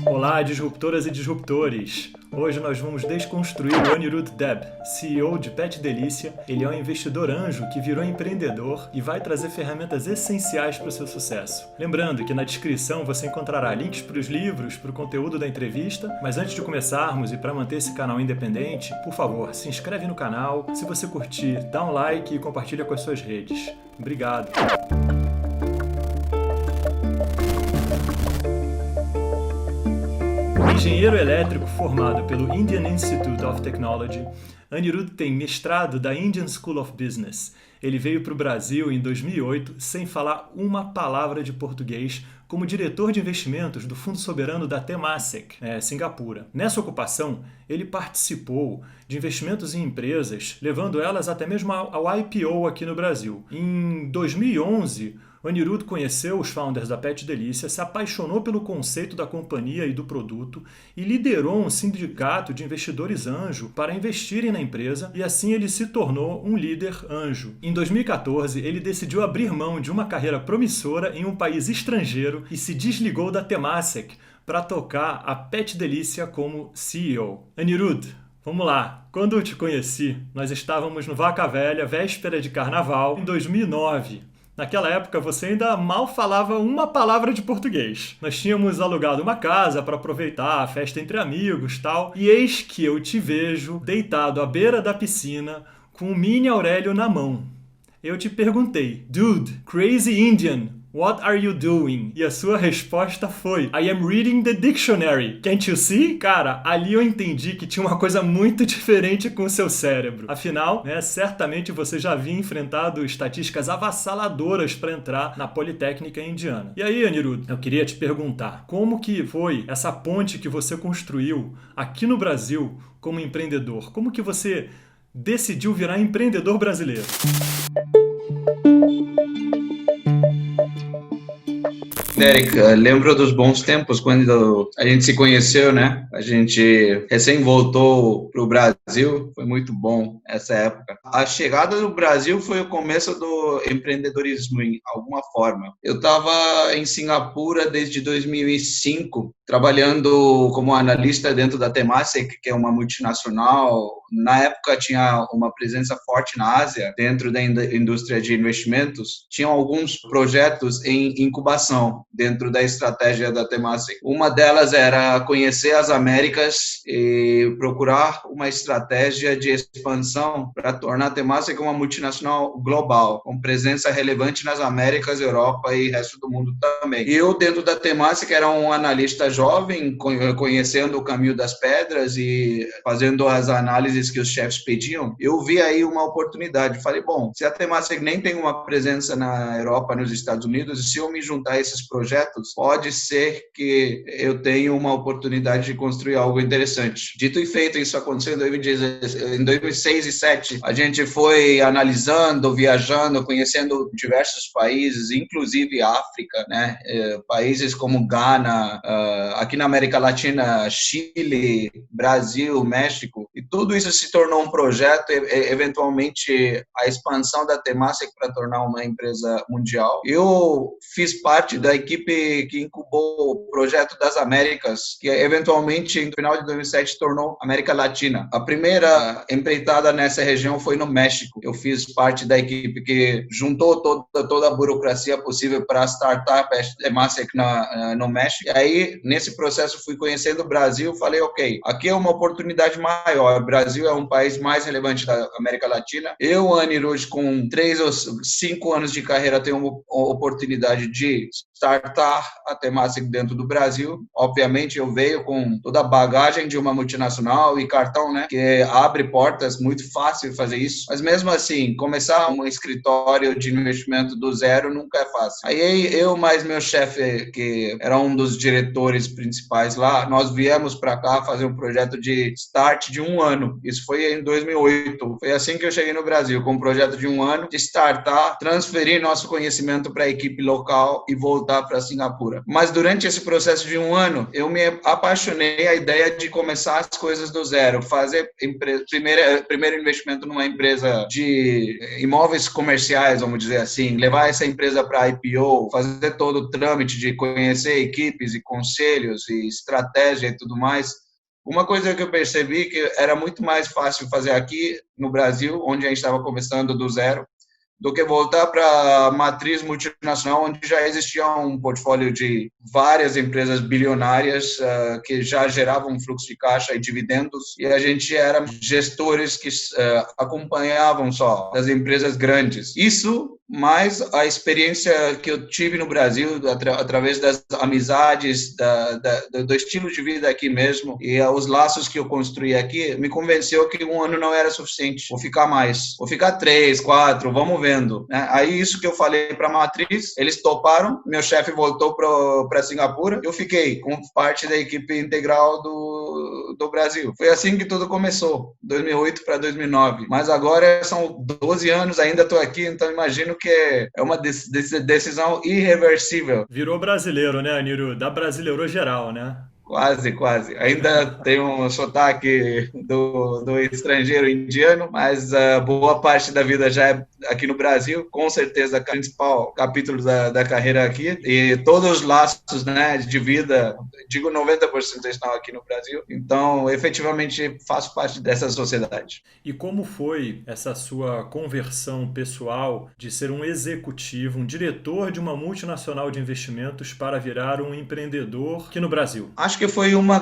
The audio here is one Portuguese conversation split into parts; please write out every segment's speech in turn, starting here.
Olá, disruptoras e disruptores! Hoje nós vamos desconstruir o Anirudh Deb, CEO de Pet Delícia. Ele é um investidor anjo que virou empreendedor e vai trazer ferramentas essenciais para o seu sucesso. Lembrando que na descrição você encontrará links para os livros, para o conteúdo da entrevista, mas antes de começarmos e para manter esse canal independente, por favor, se inscreve no canal, se você curtir, dá um like e compartilha com as suas redes. Obrigado! Engenheiro elétrico formado pelo Indian Institute of Technology, Anirudh tem mestrado da Indian School of Business. Ele veio para o Brasil em 2008 sem falar uma palavra de português como diretor de investimentos do Fundo Soberano da Temasek, Singapura. Nessa ocupação, ele participou de investimentos em empresas, levando elas até mesmo ao IPO aqui no Brasil. Em 2011, o Anirudh conheceu os founders da Pet Delícia, se apaixonou pelo conceito da companhia e do produto e liderou um sindicato de investidores anjo para investirem na empresa, e assim ele se tornou um líder anjo. Em 2014, ele decidiu abrir mão de uma carreira promissora em um país estrangeiro e se desligou da Temasek para tocar a Pet Delícia como CEO. Anirudh, vamos lá. Quando eu te conheci, nós estávamos no Vaca Velha, véspera de carnaval, em 2009. Naquela época, você ainda mal falava uma palavra de português. Nós tínhamos alugado uma casa para aproveitar a festa entre amigos e tal, e eis que eu te vejo deitado à beira da piscina com o Mini Aurélio na mão. Eu te perguntei, Dude, crazy Indian, what are you doing? E a sua resposta foi, I am reading the dictionary. Can't you see? Cara, ali eu entendi que tinha uma coisa muito diferente com o seu cérebro. Afinal, certamente você já havia enfrentado estatísticas avassaladoras para entrar na Politécnica Indiana. E aí, Anirudh, eu queria te perguntar, como que foi essa ponte que você construiu aqui no Brasil como empreendedor? Como que você decidiu virar empreendedor brasileiro? Derek, lembro dos bons tempos quando a gente se conheceu, né? A gente recém voltou para o Brasil, foi muito bom essa época. A chegada do Brasil foi o começo do empreendedorismo em alguma forma. Eu estava em Singapura desde 2005, trabalhando como analista dentro da Temasek, que é uma multinacional. Na época tinha uma presença forte na Ásia, dentro da indústria de investimentos. Tinham alguns projetos em incubação dentro da estratégia da Temasek. Uma delas era conhecer as Américas e procurar uma estratégia de expansão para tornar a Temasek uma multinacional global, com presença relevante nas Américas, Europa e resto do mundo também. E eu, dentro da Temasek, era um analista jovem, conhecendo o caminho das pedras e fazendo as análises que os chefes pediam. Eu vi aí uma oportunidade. Falei, bom, se a Temasek nem tem uma presença na Europa, nos Estados Unidos, se eu me juntar a esses projetos, pode ser que eu tenha uma oportunidade de construir algo interessante. Dito e feito, isso aconteceu em 2006 e 2007. A gente foi analisando, viajando, conhecendo diversos países, inclusive África, né? Países como Ghana, aqui na América Latina, Chile, Brasil, México, e tudo isso se tornou um projeto, eventualmente a expansão da Temasek para tornar uma empresa mundial. Eu fiz parte da equipe que incubou o projeto das Américas, que eventualmente, no final de 2007, tornou América Latina. A primeira empreitada nessa região foi no México. Eu fiz parte da equipe que juntou toda a burocracia possível para a startup Temasek no México. E aí, nesse processo, fui conhecendo o Brasil, falei, ok, aqui é uma oportunidade maior. O Brasil é um país mais relevante da América Latina. Eu, Anirudh, com 3 ou 5 anos de carreira, tenho uma oportunidade de startar a Temasek dentro do Brasil. Obviamente, eu veio com toda a bagagem de uma multinacional e cartão, né, que abre portas, muito fácil fazer isso. Mas mesmo assim, começar um escritório de investimento do zero nunca é fácil. Aí eu mais meu chefe, que era um dos diretores principais lá, nós viemos para cá fazer um projeto de start de 1 ano. ano. Isso foi em 2008. Foi assim que eu cheguei no Brasil, com um projeto de um ano de startar, transferir nosso conhecimento para a equipe local e voltar para Singapura. Mas durante esse processo de um ano, eu me apaixonei a ideia de começar as coisas do zero, fazer primeiro investimento numa empresa de imóveis comerciais, vamos dizer assim, levar essa empresa para IPO, fazer todo o trâmite de conhecer equipes e conselhos e estratégia e tudo mais. Uma coisa que eu percebi que era muito mais fácil fazer aqui no Brasil, onde a gente estava começando do zero, do que voltar para a matriz multinacional, onde já existia um portfólio de várias empresas bilionárias que já geravam um fluxo de caixa e dividendos, e a gente era gestores que acompanhavam só as empresas grandes. Isso, mais a experiência que eu tive no Brasil, através das amizades, do estilo de vida aqui mesmo, e os laços que eu construí aqui, me convenceu que um ano não era suficiente. Vou ficar mais, vou ficar 3, 4, vamos vendo. Aí isso que eu falei para a matriz, eles toparam, meu chefe voltou para Singapura, eu fiquei com parte da equipe integral do Brasil. Foi assim que tudo começou, 2008 para 2009. Mas agora são 12 anos, ainda estou aqui, então imagino que é uma decisão irreversível. Virou brasileiro, né, Anirudh? Da brasileirou geral, né? Quase, quase. Ainda tem um sotaque do estrangeiro indiano, mas boa parte da vida já é aqui no Brasil, com certeza, o principal capítulo da carreira aqui. E todos os laços, né, de vida, digo 90% estão aqui no Brasil. Então, efetivamente, faço parte dessa sociedade. E como foi essa sua conversão pessoal de ser um executivo, um diretor de uma multinacional de investimentos para virar um empreendedor aqui no Brasil? Acho que foi uma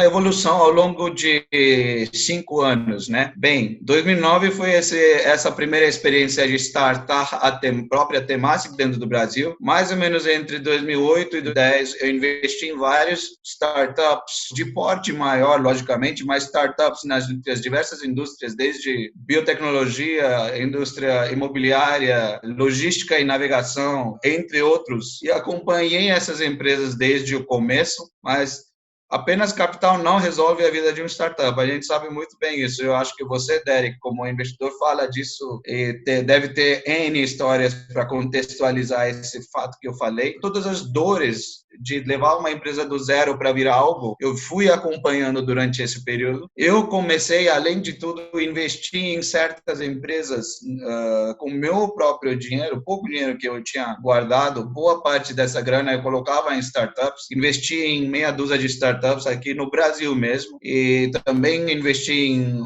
evolução ao longo de 5 anos, né? Bem, 2009 foi essa primeira experiência de startar a própria Temasek dentro do Brasil. Mais ou menos entre 2008 e 2010, eu investi em vários startups de porte maior, logicamente, mas startups nas diversas indústrias, desde biotecnologia, indústria imobiliária, logística e navegação, entre outros. E acompanhei essas empresas desde o começo, mas apenas capital não resolve a vida de um startup. A gente sabe muito bem isso. Eu acho que você, Derek, como investidor, fala disso e deve ter N histórias para contextualizar esse fato que eu falei. Todas as dores de levar uma empresa do zero para virar algo, eu fui acompanhando durante esse período. Eu comecei, além de tudo, investir em certas empresas com meu próprio dinheiro, pouco dinheiro que eu tinha guardado, boa parte dessa grana eu colocava em startups, investi em meia dúzia de startups aqui no Brasil mesmo, e também investi em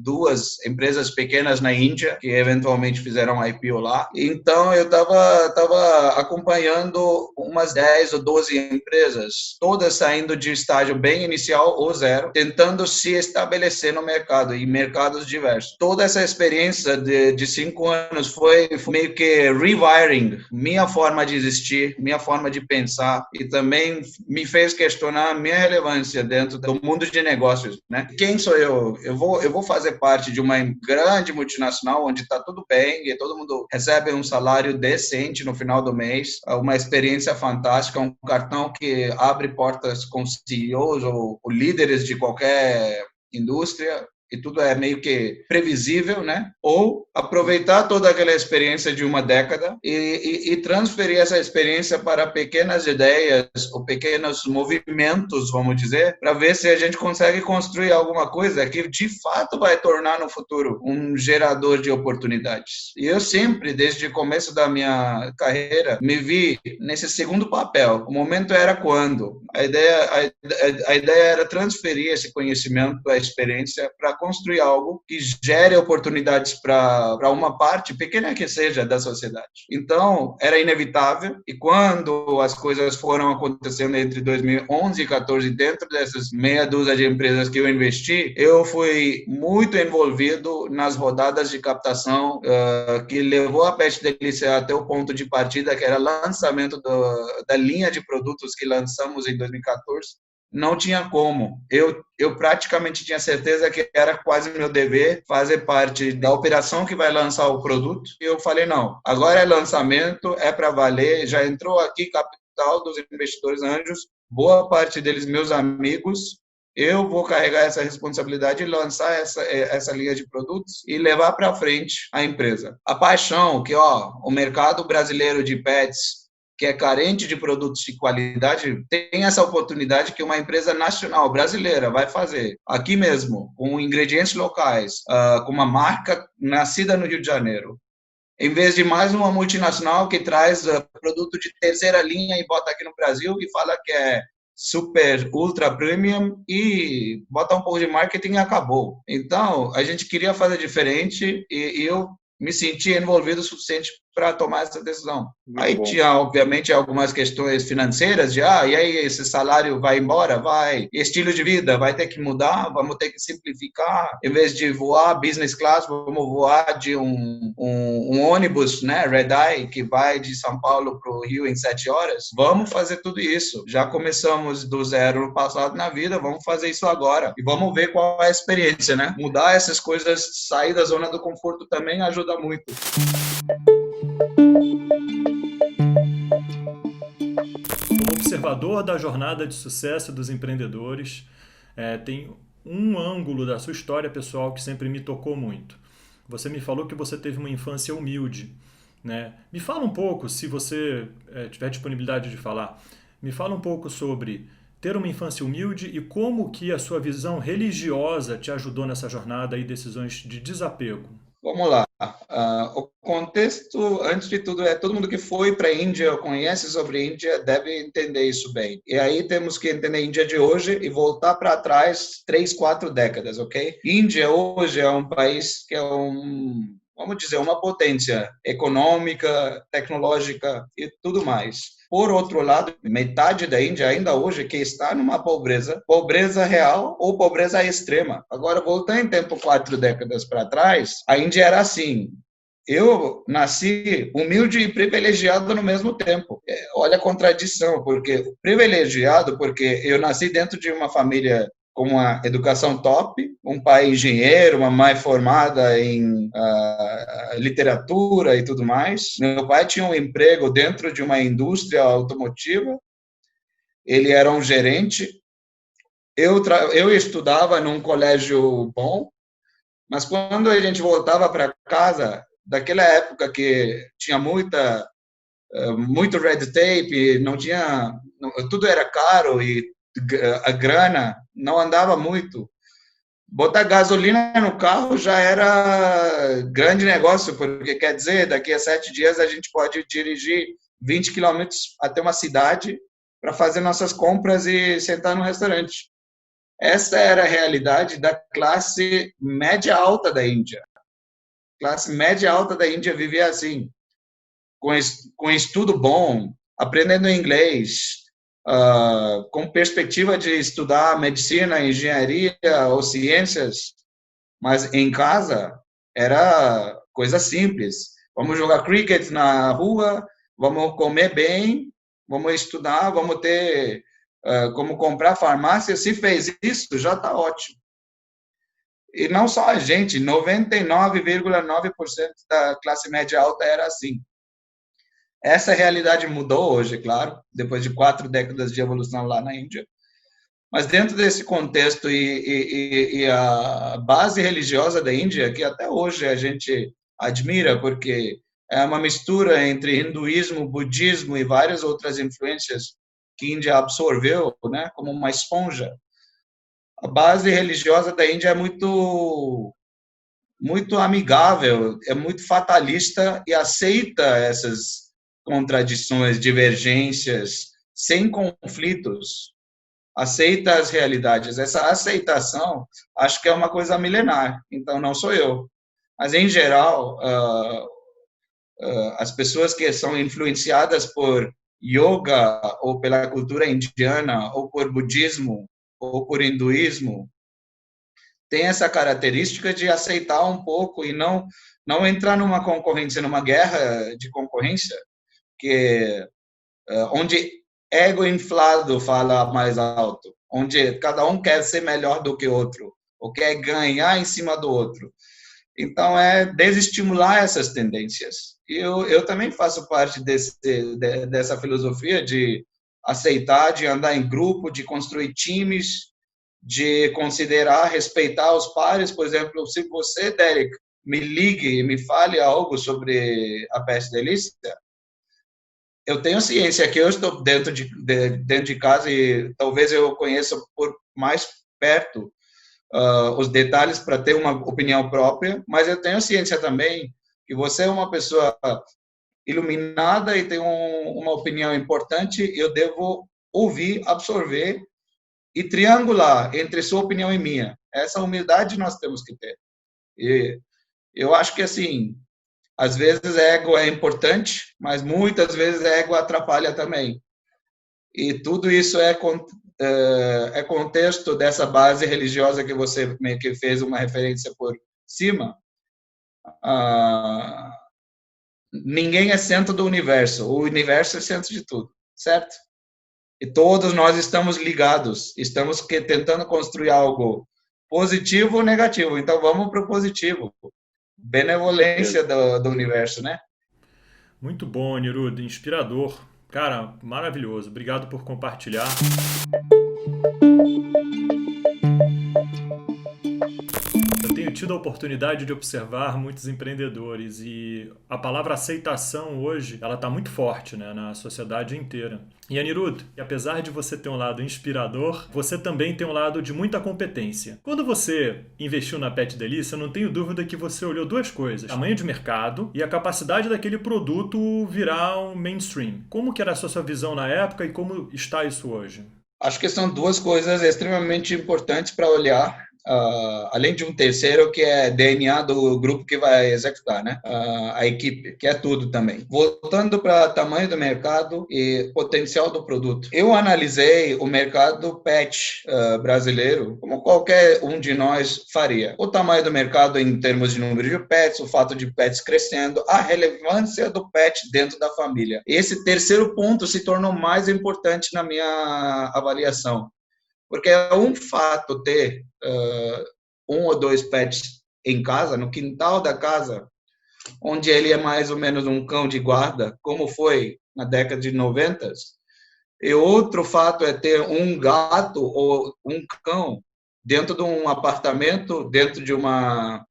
2 empresas pequenas na Índia, que eventualmente fizeram IPO lá. Então, eu estava acompanhando umas 10 ou 12 empresas, todas saindo de estágio bem inicial ou zero, tentando se estabelecer no mercado, e mercados diversos. Toda essa experiência de 5 anos foi meio que rewiring minha forma de existir, minha forma de pensar, e também me fez questionar a minha relevância dentro do mundo de negócios, né? Quem sou eu? Eu vou fazer parte de uma grande multinacional onde está tudo bem e todo mundo recebe um salário decente no final do mês, uma experiência fantástica, um cartão que abre portas com CEOs ou líderes de qualquer indústria, e tudo é meio que previsível, né? Ou aproveitar toda aquela experiência de uma década e transferir essa experiência para pequenas ideias ou pequenos movimentos, vamos dizer, para ver se a gente consegue construir alguma coisa que de fato vai tornar no futuro um gerador de oportunidades. E eu sempre, desde o começo da minha carreira, me vi nesse segundo papel. O momento era quando. A ideia era transferir esse conhecimento, a experiência, para construir algo que gere oportunidades para uma parte, pequena que seja, da sociedade. Então, era inevitável, e quando as coisas foram acontecendo entre 2011 e 2014, dentro dessas meia dúzia de empresas que eu investi, eu fui muito envolvido nas rodadas de captação que levou a Pet Delícia até o ponto de partida, que era o lançamento da linha de produtos que lançamos em 2014. Não tinha como. Eu praticamente tinha certeza que era quase meu dever fazer parte da operação que vai lançar o produto. E eu falei, não, agora é lançamento, é para valer, já entrou aqui capital dos investidores anjos, boa parte deles meus amigos, eu vou carregar essa responsabilidade e lançar essa linha de produtos e levar para frente a empresa. A paixão que, o mercado brasileiro de pets, que é carente de produtos de qualidade, tem essa oportunidade que uma empresa nacional brasileira vai fazer aqui mesmo, com ingredientes locais, com uma marca nascida no Rio de Janeiro, em vez de mais uma multinacional que traz produto de terceira linha e bota aqui no Brasil e fala que é super, ultra premium e bota um pouco de marketing e acabou. Então, a gente queria fazer diferente e eu me senti envolvido o suficiente para tomar essa decisão. Muito aí bom. Tinha, obviamente, algumas questões financeiras de, e aí esse salário vai embora? Vai. Estilo de vida vai ter que mudar, vamos ter que simplificar. Em vez de voar business class, vamos voar de um ônibus, né, Red Eye, que vai de São Paulo para o Rio em 7 horas. Vamos fazer tudo isso. Já começamos do zero no passado na vida, vamos fazer isso agora. E vamos ver qual é a experiência, né? Mudar essas coisas, sair da zona do conforto também ajuda muito. Como observador da jornada de sucesso dos empreendedores, tem um ângulo da sua história pessoal que sempre me tocou muito. Você me falou que você teve uma infância humilde, né? Me fala um pouco, se você tiver disponibilidade de falar, me fala um pouco sobre ter uma infância humilde e como que a sua visão religiosa te ajudou nessa jornada e decisões de desapego. Vamos lá. O contexto, antes de tudo, todo mundo que foi para a Índia ou conhece sobre a Índia deve entender isso bem. E aí temos que entender a Índia de hoje e voltar para trás 3, 4 décadas, ok? Índia hoje é um país que é vamos dizer, uma potência econômica, tecnológica e tudo mais. Por outro lado, metade da Índia ainda hoje que está numa pobreza real ou pobreza extrema. Agora, voltando em tempo 4 décadas para trás, a Índia era assim. Eu nasci humilde e privilegiado no mesmo tempo. Olha a contradição, porque privilegiado porque eu nasci dentro de uma família com uma educação top, um pai engenheiro, uma mãe formada em literatura e tudo mais. Meu pai tinha um emprego dentro de uma indústria automotiva, ele era um gerente. Eu estudava num colégio bom, mas quando a gente voltava para casa, daquela época que tinha muito red tape, tudo era caro e a grana não andava muito. Botar gasolina no carro já era grande negócio, porque quer dizer, daqui a 7 dias a gente pode dirigir 20 quilômetros até uma cidade para fazer nossas compras e sentar no restaurante. Essa era a realidade da classe média alta da Índia. A classe média alta da Índia vivia assim, com estudo bom, aprendendo inglês, com perspectiva de estudar medicina, engenharia ou ciências, mas em casa era coisa simples. Vamos jogar cricket na rua, vamos comer bem, vamos estudar, vamos ter como comprar farmácia. Se fez isso, já está ótimo. E não só a gente, 99,9% da classe média alta era assim. Essa realidade mudou hoje, claro, depois de 4 décadas de evolução lá na Índia. Mas dentro desse contexto e a base religiosa da Índia, que até hoje a gente admira, porque é uma mistura entre hinduísmo, budismo e várias outras influências que a Índia absorveu, né, como uma esponja. A base religiosa da Índia é muito amigável, é muito fatalista e aceita essas contradições, divergências, sem conflitos, aceita as realidades. Essa aceitação, acho que é uma coisa milenar, então não sou eu. Mas, em geral, as pessoas que são influenciadas por yoga, ou pela cultura indiana, ou por budismo, ou por hinduísmo, tem essa característica de aceitar um pouco e não entrar numa concorrência, numa guerra de concorrência, que onde ego inflado fala mais alto, onde cada um quer ser melhor do que o outro, ou quer ganhar em cima do outro. Então, é desestimular essas tendências. E eu também faço parte dessa filosofia de aceitar, de andar em grupo, de construir times, de considerar, respeitar os pares. Por exemplo, se você, Derek, me ligue e me fale algo sobre a peste delícia, eu tenho ciência que eu estou dentro de casa e talvez eu conheça por mais perto os detalhes para ter uma opinião própria, mas eu tenho ciência também que você é uma pessoa iluminada e tem uma opinião importante, eu devo ouvir, absorver e triangular entre sua opinião e minha. Essa humildade nós temos que ter. E eu acho que, assim, às vezes ego é importante, mas muitas vezes ego atrapalha também. E tudo isso é contexto dessa base religiosa que você meio que fez uma referência por cima. Ah, ninguém é centro do universo, o universo é centro de tudo, certo? E todos nós estamos ligados, estamos tentando construir algo positivo ou negativo, então vamos para o positivo, benevolência do universo, né? Muito bom, Anirudo, inspirador. Cara, maravilhoso. Obrigado por compartilhar. Eu tenho tido a oportunidade de observar muitos empreendedores e a palavra aceitação hoje, ela está muito forte, né, na sociedade inteira. E Anirudh, apesar de você ter um lado inspirador, você também tem um lado de muita competência. Quando você investiu na Pet Delícia, eu não tenho dúvida que você olhou duas coisas: tamanho de mercado e a capacidade daquele produto virar um mainstream. Como que era a sua visão na época e como está isso hoje? Acho que são duas coisas extremamente importantes para olhar, além de um terceiro, que é DNA do grupo que vai executar, né? A equipe, que é tudo também. Voltando para tamanho do mercado e potencial do produto. Eu analisei o mercado pet brasileiro, como qualquer um de nós faria. O tamanho do mercado em termos de número de pets, o fato de pets crescendo, a relevância do pet dentro da família. Esse terceiro ponto se tornou mais importante na minha avaliação. Porque é um fato ter um ou dois pets em casa, no quintal da casa, onde ele é mais ou menos um cão de guarda, como foi na década de 90. E outro fato é ter um gato ou um cão dentro de um apartamento, dentro de uma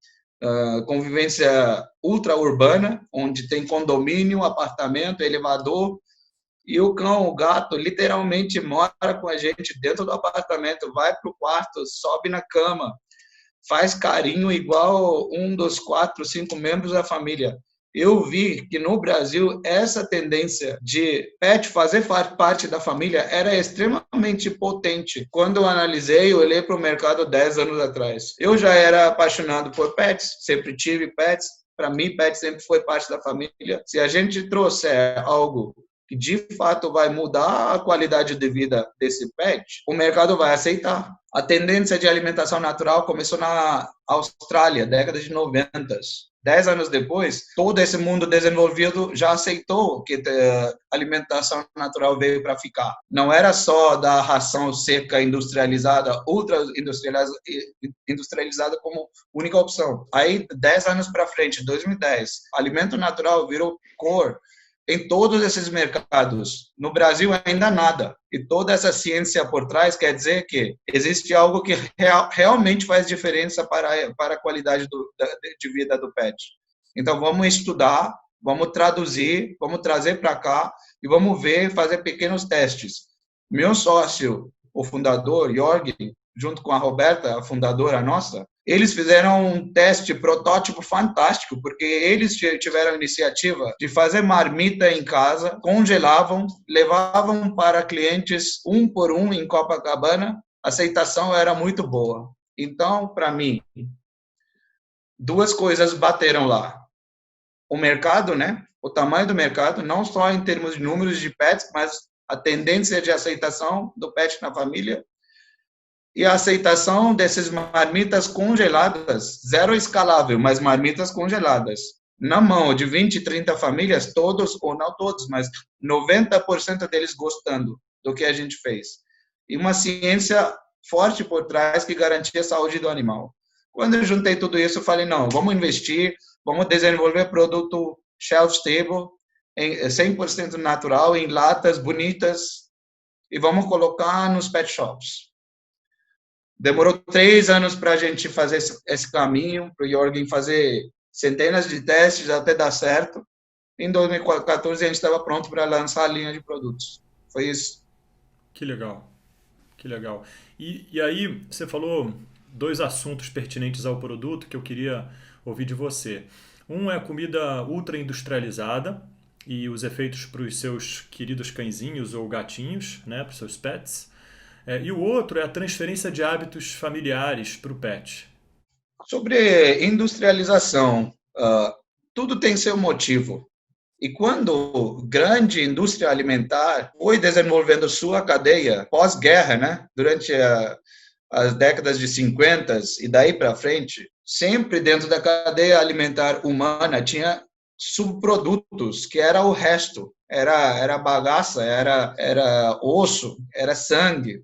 convivência ultra-urbana, onde tem condomínio, apartamento, elevador, e o cão, o gato, literalmente mora com a gente dentro do apartamento, vai para o quarto, sobe na cama, faz carinho igual um dos 4, 5 membros da família. Eu vi que no Brasil essa tendência de pet fazer parte da família era extremamente potente. Quando eu analisei, eu olhei para o mercado 10 anos atrás. Eu já era apaixonado por pets, sempre tive pets. Para mim, pet sempre foi parte da família. Se a gente trouxer algo que de fato vai mudar a qualidade de vida desse pet, o mercado vai aceitar. A tendência de alimentação natural começou na Austrália, década de 90. 10 anos depois, todo esse mundo desenvolvido já aceitou que a alimentação natural veio para ficar. Não era só da ração seca industrializada, ultra industrializada como única opção. Aí, 10 anos para frente, 2010, alimento natural virou core em todos esses mercados. No Brasil, ainda nada. E toda essa ciência por trás quer dizer que existe algo que realmente faz diferença para a qualidade de vida do pet. Então, vamos estudar, vamos traduzir, vamos trazer para cá e vamos ver, fazer pequenos testes. Meu sócio, o fundador, Jorg, junto com a Roberta, a fundadora nossa, eles fizeram um teste protótipo fantástico, porque eles tiveram a iniciativa de fazer marmita em casa, congelavam, levavam para clientes um por um em Copacabana, a aceitação era muito boa. Então, para mim, duas coisas bateram lá. O mercado, né? O tamanho do mercado, não só em termos de números de pets, mas a tendência de aceitação do pet na família e a aceitação dessas marmitas congeladas, zero escalável, mas marmitas congeladas, na mão de 20, 30 famílias, todos, ou não todos, mas 90% deles gostando do que a gente fez. E uma ciência forte por trás que garantia a saúde do animal. Quando eu juntei tudo isso, eu falei, não, vamos investir, vamos desenvolver produto shelf stable, 100% natural, em latas bonitas, e vamos colocar nos pet shops. Demorou 3 anos para a gente fazer esse caminho, para o Jorgen fazer centenas de testes até dar certo. Em 2014, a gente estava pronto para lançar a linha de produtos. Foi isso. Que legal, que legal. E aí, você falou dois assuntos pertinentes ao produto que eu queria ouvir de você. Um é a comida ultra industrializada e os efeitos para os seus queridos cãezinhos ou gatinhos, né, para os seus pets. E o outro é a transferência de hábitos familiares para o pet. Sobre industrialização, tudo tem seu motivo. E quando grande indústria alimentar foi desenvolvendo sua cadeia pós-guerra, né, durante as décadas de 50 e daí para frente, sempre dentro da cadeia alimentar humana tinha subprodutos, que era o resto. Era bagaça, era osso, era sangue.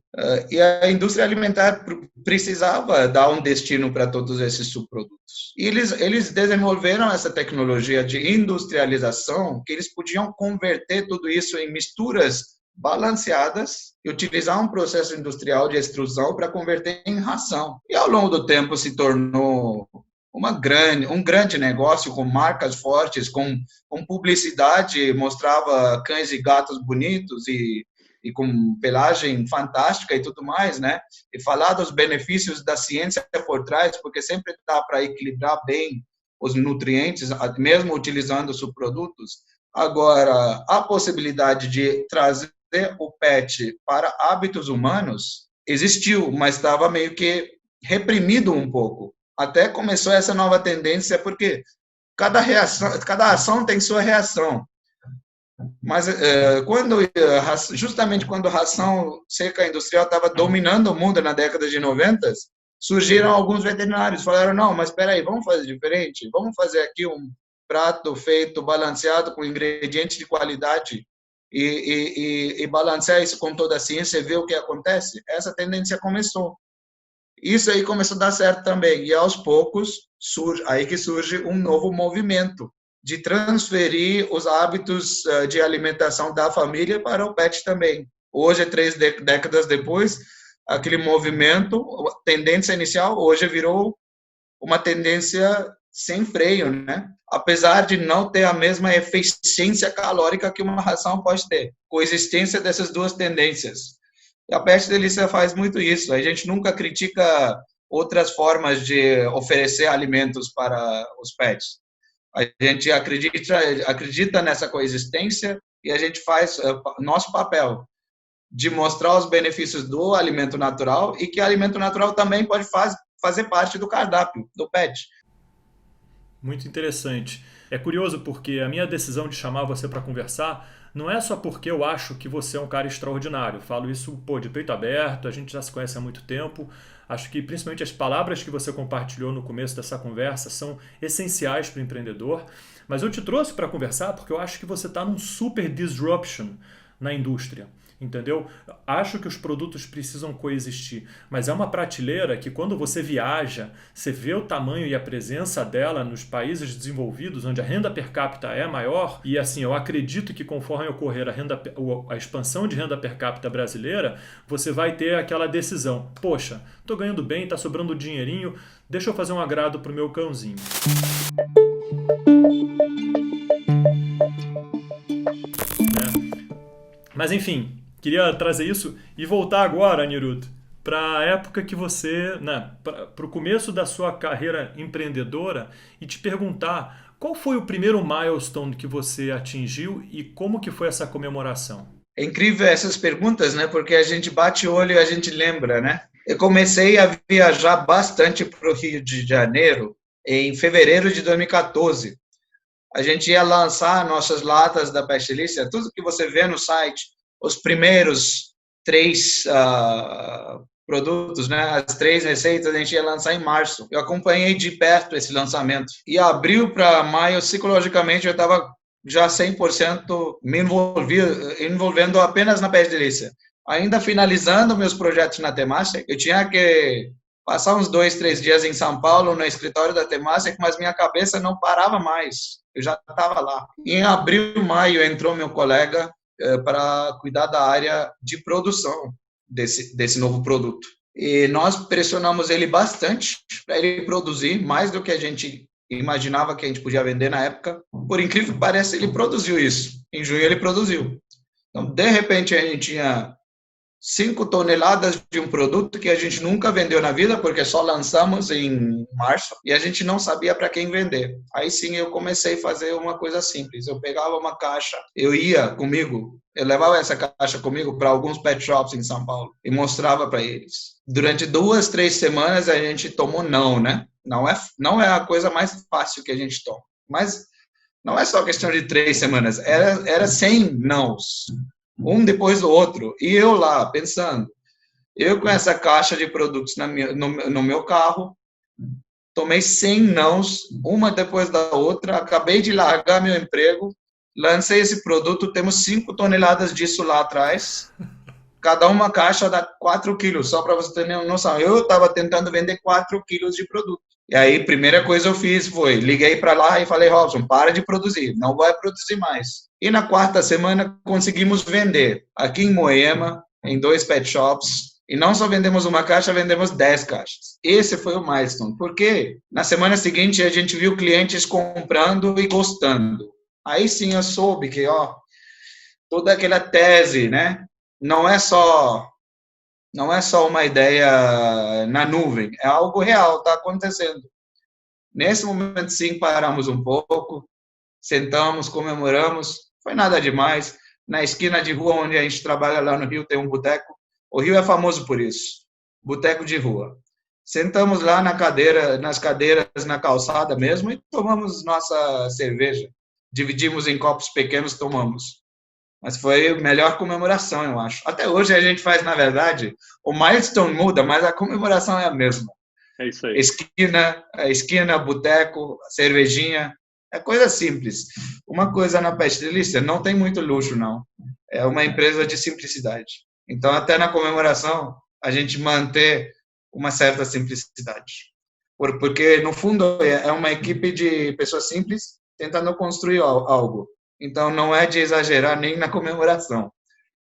E a indústria alimentar precisava dar um destino para todos esses subprodutos. E eles desenvolveram essa tecnologia de industrialização, que eles podiam converter tudo isso em misturas balanceadas e utilizar um processo industrial de extrusão para converter em ração. E ao longo do tempo se tornou um grande negócio com marcas fortes, com publicidade, mostrava cães e gatos bonitos e com pelagem fantástica e tudo mais, né? E falar dos benefícios da ciência por trás, porque sempre dá para equilibrar bem os nutrientes, mesmo utilizando subprodutos. Agora, a possibilidade de trazer o pet para hábitos humanos existiu, mas estava meio que reprimido um pouco. Até começou essa nova tendência, porque cada ação tem sua reação. Mas justamente quando a ração seca industrial estava dominando o mundo na década de 90, surgiram alguns veterinários, falaram, não, mas espera aí, vamos fazer diferente, vamos fazer aqui um prato feito, balanceado, com ingredientes de qualidade e balancear isso com toda a ciência e ver o que acontece. Essa tendência começou. Isso aí começou a dar certo também, e aos poucos, aí que surge um novo movimento de transferir os hábitos de alimentação da família para o pet também. Hoje, 3 décadas depois, aquele movimento, a tendência inicial, hoje virou uma tendência sem freio, né? Apesar de não ter a mesma eficiência calórica que uma ração pode ter. Coexistência dessas duas tendências. E a Pet Delícia faz muito isso. A gente nunca critica outras formas de oferecer alimentos para os pets. A gente acredita nessa coexistência e a gente faz nosso papel de mostrar os benefícios do alimento natural e que o alimento natural também pode fazer parte do cardápio do pet. Muito interessante. É curioso porque a minha decisão de chamar você para conversar não é só porque eu acho que você é um cara extraordinário. Eu falo isso, pô, de peito aberto, a gente já se conhece há muito tempo. Acho que principalmente as palavras que você compartilhou no começo dessa conversa são essenciais para o empreendedor. Mas eu te trouxe para conversar porque eu acho que você está num super disruption na indústria. Entendeu? Acho que os produtos precisam coexistir, mas é uma prateleira que quando você viaja, você vê o tamanho e a presença dela nos países desenvolvidos, onde a renda per capita é maior, e assim, eu acredito que conforme ocorrer a expansão de renda per capita brasileira, você vai ter aquela decisão, poxa, tô ganhando bem, tá sobrando dinheirinho, deixa eu fazer um agrado pro meu cãozinho. Né? Mas enfim, queria trazer isso e voltar agora, Anirudh, para a época que você, né, para o começo da sua carreira empreendedora e te perguntar qual foi o primeiro milestone que você atingiu e como que foi essa comemoração? É incrível essas perguntas, né? Porque a gente bate o olho e a gente lembra, né? Eu comecei a viajar bastante para o Rio de Janeiro em fevereiro de 2014. A gente ia lançar nossas latas da Pet Delícia, tudo que você vê no site, os primeiros 3 produtos, né? As 3 receitas a gente ia lançar em março. Eu acompanhei de perto esse lançamento. E abril para maio, psicologicamente, eu estava já 100% me envolvendo apenas na Pet Delícia. Ainda finalizando meus projetos na Temasek, eu tinha que passar uns 2, 3 dias em São Paulo, no escritório da Temasek, mas minha cabeça não parava mais. Eu já estava lá. Em abril, maio, entrou meu colega para cuidar da área de produção desse novo produto. E nós pressionamos ele bastante para ele produzir mais do que a gente imaginava que a gente podia vender na época. Por incrível que pareça, ele produziu isso. Em junho ele produziu. Então, de repente, a gente tinha 5 toneladas de um produto que a gente nunca vendeu na vida, porque só lançamos em março, e a gente não sabia para quem vender. Aí sim eu comecei a fazer uma coisa simples. Eu pegava uma caixa, eu levava essa caixa comigo para alguns pet shops em São Paulo e mostrava para eles. Durante 2, 3 semanas a gente tomou não, né? Não é a coisa mais fácil que a gente toma. Mas não é só questão de 3 semanas, era 100 nãos, um depois do outro. E eu lá, pensando, eu com essa caixa de produtos no meu carro, tomei 100 nãos, uma depois da outra, acabei de largar meu emprego, lancei esse produto, temos 5 toneladas disso lá atrás, cada uma caixa dá 4 quilos, só para você ter uma noção. Eu estava tentando vender 4 quilos de produto. E aí, primeira coisa eu fiz foi, liguei para lá e falei, Robson, para de produzir, não vai produzir mais. E na quarta semana conseguimos vender aqui em Moema, em 2 pet shops, e não só vendemos uma caixa, vendemos 10 caixas. Esse foi o milestone, porque na semana seguinte a gente viu clientes comprando e gostando. Aí sim eu soube que, toda aquela tese, né, não é só uma ideia na nuvem, é algo real, está acontecendo. Nesse momento, sim, paramos um pouco, sentamos, comemoramos, foi nada demais. Na esquina de rua onde a gente trabalha lá no Rio tem um boteco. O Rio é famoso por isso, boteco de rua. Sentamos lá nas cadeiras na calçada mesmo e tomamos nossa cerveja. Dividimos em copos pequenos, tomamos. Mas foi a melhor comemoração, eu acho. Até hoje a gente faz, na verdade, o milestone muda, mas a comemoração é a mesma. É isso aí. Esquina, boteco, cervejinha, é coisa simples. Uma coisa na Pet Delícia, não tem muito luxo, não. É uma empresa de simplicidade. Então, até na comemoração, a gente manter uma certa simplicidade. Porque, no fundo, é uma equipe de pessoas simples tentando construir algo. Então, não é de exagerar nem na comemoração.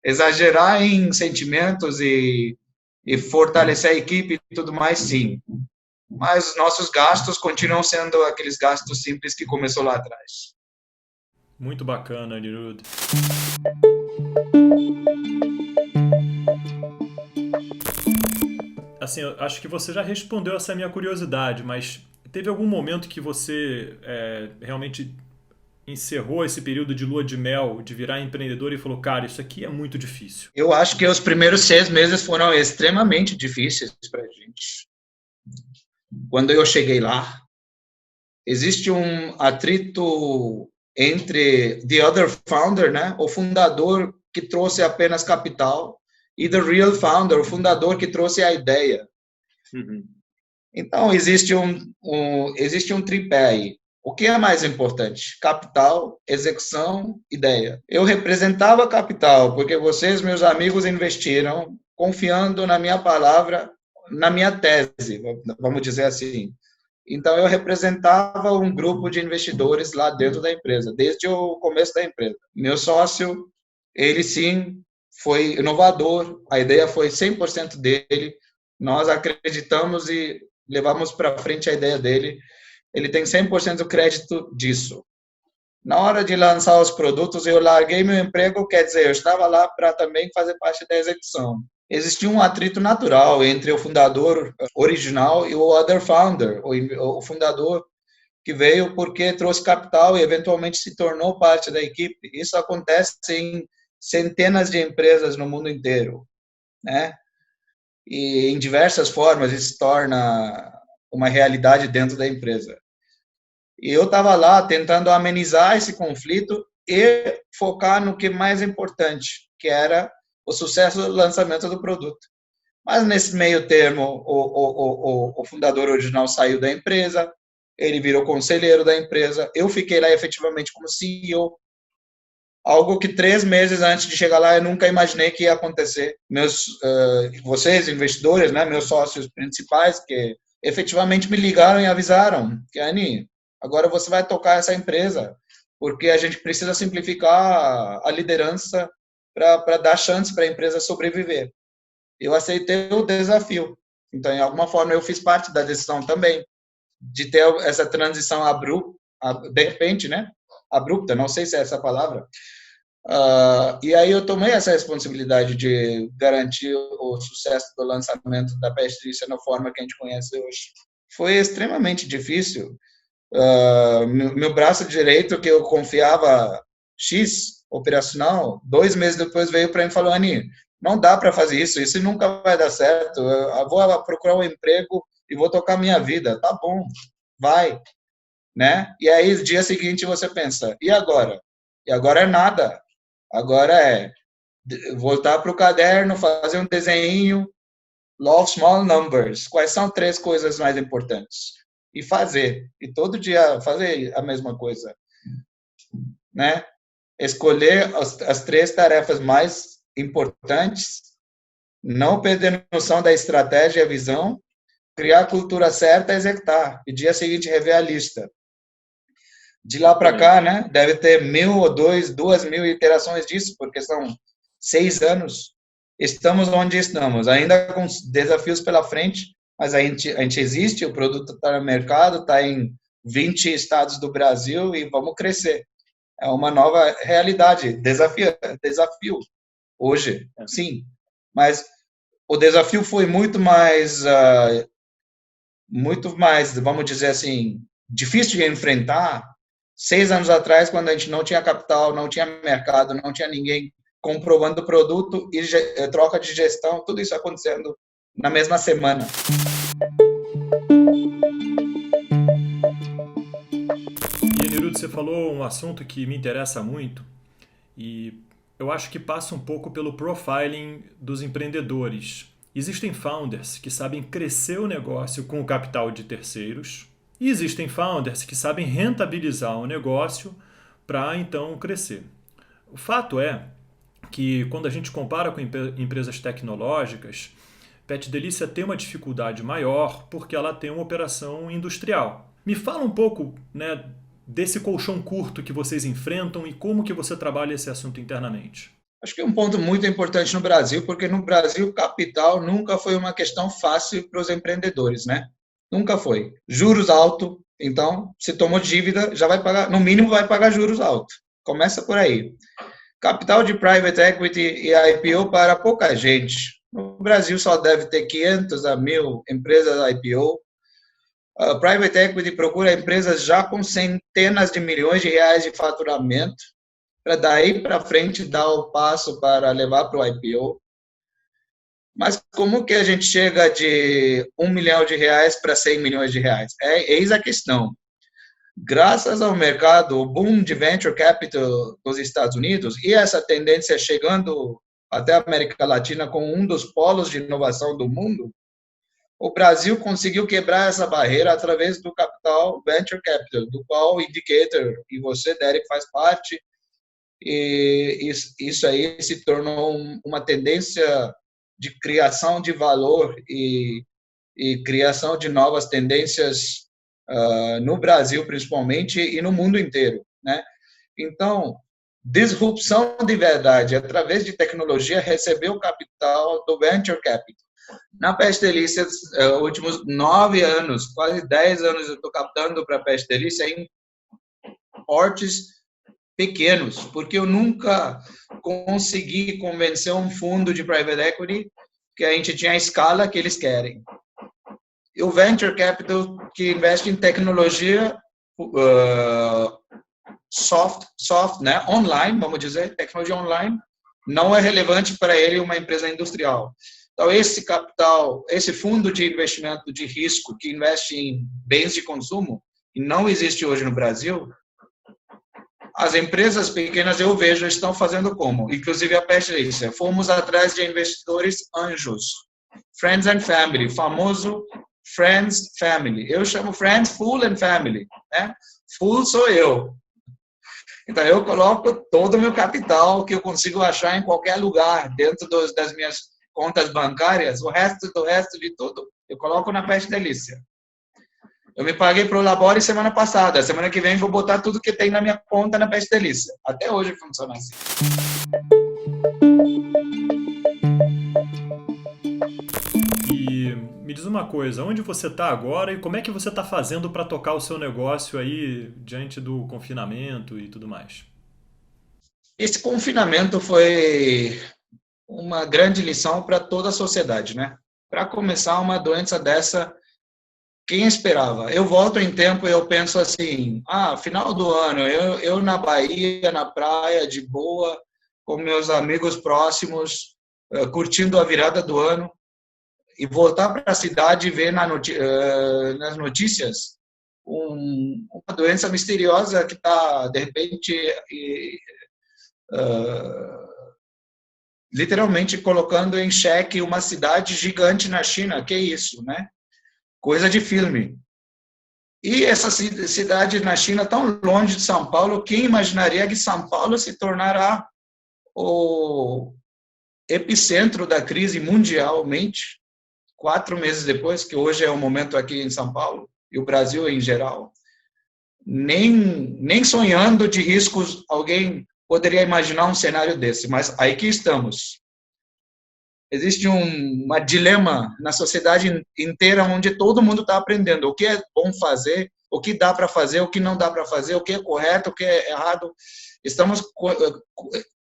Exagerar em sentimentos e fortalecer a equipe e tudo mais, sim. Mas nossos gastos continuam sendo aqueles gastos simples que começou lá atrás. Muito bacana, Anirudh. Assim, eu acho que você já respondeu essa minha curiosidade, mas teve algum momento que você realmente encerrou esse período de lua de mel, de virar empreendedor e falou, cara, isso aqui é muito difícil? Eu acho que os primeiros 6 meses foram extremamente difíceis para a gente. Quando eu cheguei lá, existe um atrito entre the other founder, né, o fundador que trouxe apenas capital, e the real founder, o fundador que trouxe a ideia. Uhum. Então, existe um tripé aí. O que é mais importante? Capital, execução, ideia. Eu representava capital, porque vocês, meus amigos, investiram confiando na minha palavra, na minha tese, vamos dizer assim. Então, eu representava um grupo de investidores lá dentro da empresa, desde o começo da empresa. Meu sócio, ele sim foi inovador, a ideia foi 100% dele, nós acreditamos e levamos para frente a ideia dele, ele tem 100% do crédito disso. Na hora de lançar os produtos, eu larguei meu emprego, quer dizer, eu estava lá para também fazer parte da execução. Existia um atrito natural entre o fundador original e o other founder, o fundador que veio porque trouxe capital e eventualmente se tornou parte da equipe. Isso acontece em centenas de empresas no mundo inteiro, né? E em diversas formas isso se torna uma realidade dentro da empresa. E eu estava lá tentando amenizar esse conflito e focar no que é mais importante, que era o sucesso do lançamento do produto. Mas nesse meio termo, o fundador original saiu da empresa, ele virou conselheiro da empresa, eu fiquei lá efetivamente como CEO, algo que 3 meses antes de chegar lá eu nunca imaginei que ia acontecer. Vocês, investidores, né, meus sócios principais, que efetivamente me ligaram e avisaram que, Ani, agora você vai tocar essa empresa, porque a gente precisa simplificar a liderança para dar chance para a empresa sobreviver. Eu aceitei o desafio. Então, em alguma forma, eu fiz parte da decisão também de ter essa transição abrupta, de repente, né? Abrupta, não sei se é essa a palavra. E aí eu tomei essa responsabilidade de garantir o sucesso do lançamento da Pestilência na forma que a gente conhece hoje. Foi extremamente difícil. Meu braço direito, que eu confiava X operacional, 2 meses depois veio para mim e falou: Ani, não dá para fazer isso nunca vai dar certo. Eu vou procurar um emprego e vou tocar minha vida. Tá bom, vai, né? E aí, no dia seguinte, você pensa: e agora? E agora é nada. Agora é voltar para o caderno, fazer um desenho, law of small numbers. Quais são 3 coisas mais importantes? E fazer. E todo dia fazer a mesma coisa, né? Escolher as 3 tarefas mais importantes, não perder noção da estratégia e a visão, criar a cultura certa e executar. E dia seguinte rever a lista. De lá para cá, né? Deve ter 1.000 ou 2.000 iterações disso, porque são 6 anos. Estamos onde estamos, ainda com desafios pela frente, mas a gente existe, o produto está no mercado, está em 20 estados do Brasil e vamos crescer. É uma nova realidade, desafio hoje, sim. Mas o desafio foi muito mais, vamos dizer assim, difícil de enfrentar 6 anos atrás, quando a gente não tinha capital, não tinha mercado, não tinha ninguém comprovando o produto e troca de gestão, tudo isso acontecendo na mesma semana. E, Anirudh, você falou um assunto que me interessa muito e eu acho que passa um pouco pelo profiling dos empreendedores. Existem founders que sabem crescer o negócio com o capital de terceiros e existem founders que sabem rentabilizar o negócio para então crescer. O fato é que quando a gente compara com empresas tecnológicas, Pet Delícia tem uma dificuldade maior porque ela tem uma operação industrial. Me fala um pouco, né, desse colchão curto que vocês enfrentam e como que você trabalha esse assunto internamente. Acho que é um ponto muito importante no Brasil, porque no Brasil capital nunca foi uma questão fácil para os empreendedores, né? Nunca foi. Juros altos, então, se tomou dívida, já vai pagar, no mínimo vai pagar juros altos. Começa por aí. Capital de private equity e IPO para pouca gente. No Brasil só deve ter 500 a 1.000 empresas IPO. A private equity procura empresas já com centenas de milhões de reais de faturamento, para daí para frente dar o passo para levar para o IPO. Mas como que a gente chega de 1 milhão de reais para 100 milhões de reais? Eis a questão. Graças ao mercado, o boom de venture capital dos Estados Unidos e essa tendência chegando até a América Latina com um dos polos de inovação do mundo, o Brasil conseguiu quebrar essa barreira através do capital venture capital, do qual o Indicator e você, Derek, faz parte. E isso aí se tornou uma tendência de criação de valor e criação de novas tendências no Brasil, principalmente, e no mundo inteiro, né? Então, disrupção de verdade, através de tecnologia, recebeu capital do Venture Capital. Na Pet Delícia, últimos 9 anos, quase 10 anos, eu estou captando para a Pet Delícia em portes pequenos, porque eu nunca consegui convencer um fundo de private equity que a gente tinha a escala que eles querem. E o venture capital que investe em tecnologia soft, né, online, vamos dizer, tecnologia online, não é relevante para ele uma empresa industrial. Então, esse capital, esse fundo de investimento de risco que investe em bens de consumo, e não existe hoje no Brasil, as empresas pequenas, eu vejo, estão fazendo como? Inclusive a Pet Delícia. Fomos atrás de investidores anjos. Friends and Family, famoso Friends Family. Eu chamo Friends, Fool and Family. Né? Fool sou eu. Então, eu coloco todo o meu capital que eu consigo achar em qualquer lugar, dentro das minhas contas bancárias, o resto de tudo, eu coloco na Pet Delícia. Eu me paguei para o Labore semana passada. Semana que vem vou botar tudo que tem na minha conta na Pet Delícia. Até hoje funciona assim. E me diz uma coisa, onde você está agora e como é que você está fazendo para tocar o seu negócio aí diante do confinamento e tudo mais? Esse confinamento foi uma grande lição para toda a sociedade, né? Para começar, uma doença dessa, quem esperava? Eu volto em tempo e eu penso assim, final do ano, eu na Bahia, na praia, de boa, com meus amigos próximos, curtindo a virada do ano, e voltar para a cidade e ver nas notícias uma doença misteriosa que está, de repente, literalmente colocando em xeque uma cidade gigante na China. Que isso, né? Coisa de filme. E essa cidade na China, tão longe de São Paulo, quem imaginaria que São Paulo se tornará o epicentro da crise mundialmente, 4 meses depois, que hoje é o momento aqui em São Paulo, e o Brasil em geral. Nem sonhando de riscos alguém poderia imaginar um cenário desse, mas aí que estamos. Existe um dilema na sociedade inteira onde todo mundo está aprendendo o que é bom fazer, o que dá para fazer, o que não dá para fazer, o que é correto, o que é errado. Estamos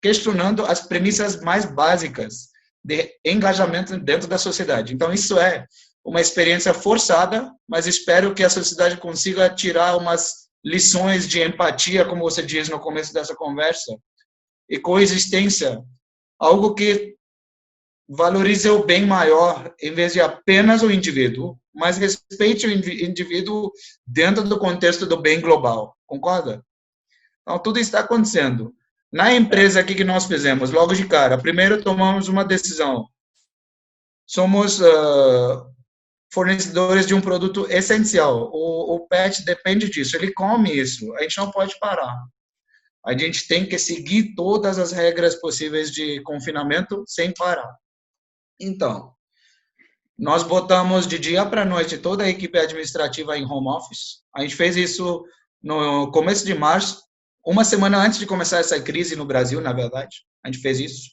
questionando as premissas mais básicas de engajamento dentro da sociedade. Então, isso é uma experiência forçada, mas espero que a sociedade consiga tirar umas lições de empatia, como você diz no começo dessa conversa, e coexistência, algo que valorize o bem maior, em vez de apenas o indivíduo, mas respeite o indivíduo dentro do contexto do bem global. Concorda? Então, tudo está acontecendo. Na empresa aqui que nós fizemos, logo de cara, primeiro tomamos uma decisão. Somos fornecedores de um produto essencial. O pet depende disso, ele come isso, a gente não pode parar. A gente tem que seguir todas as regras possíveis de confinamento sem parar. Então, nós botamos de dia para noite toda a equipe administrativa em home office. A gente fez isso no começo de março, uma semana antes de começar essa crise no Brasil, na verdade. A gente fez isso.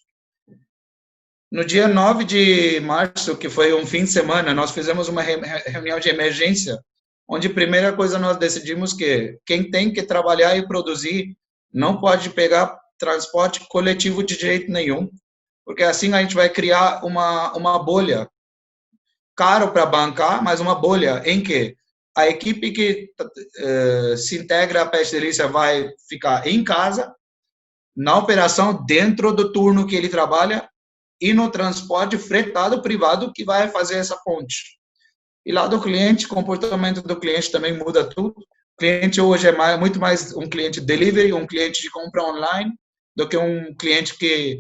No dia 9 de março, que foi um fim de semana, nós fizemos uma reunião de emergência, onde a primeira coisa nós decidimos que quem tem que trabalhar e produzir não pode pegar transporte coletivo de jeito nenhum, porque assim a gente vai criar uma bolha, caro para bancar, mas uma bolha em que a equipe que se integra à Pet Delícia vai ficar em casa, na operação dentro do turno que ele trabalha e no transporte fretado privado que vai fazer essa ponte. E lá do cliente, o comportamento do cliente também muda tudo. O cliente hoje é muito mais um cliente delivery, um cliente de compra online, do que um cliente que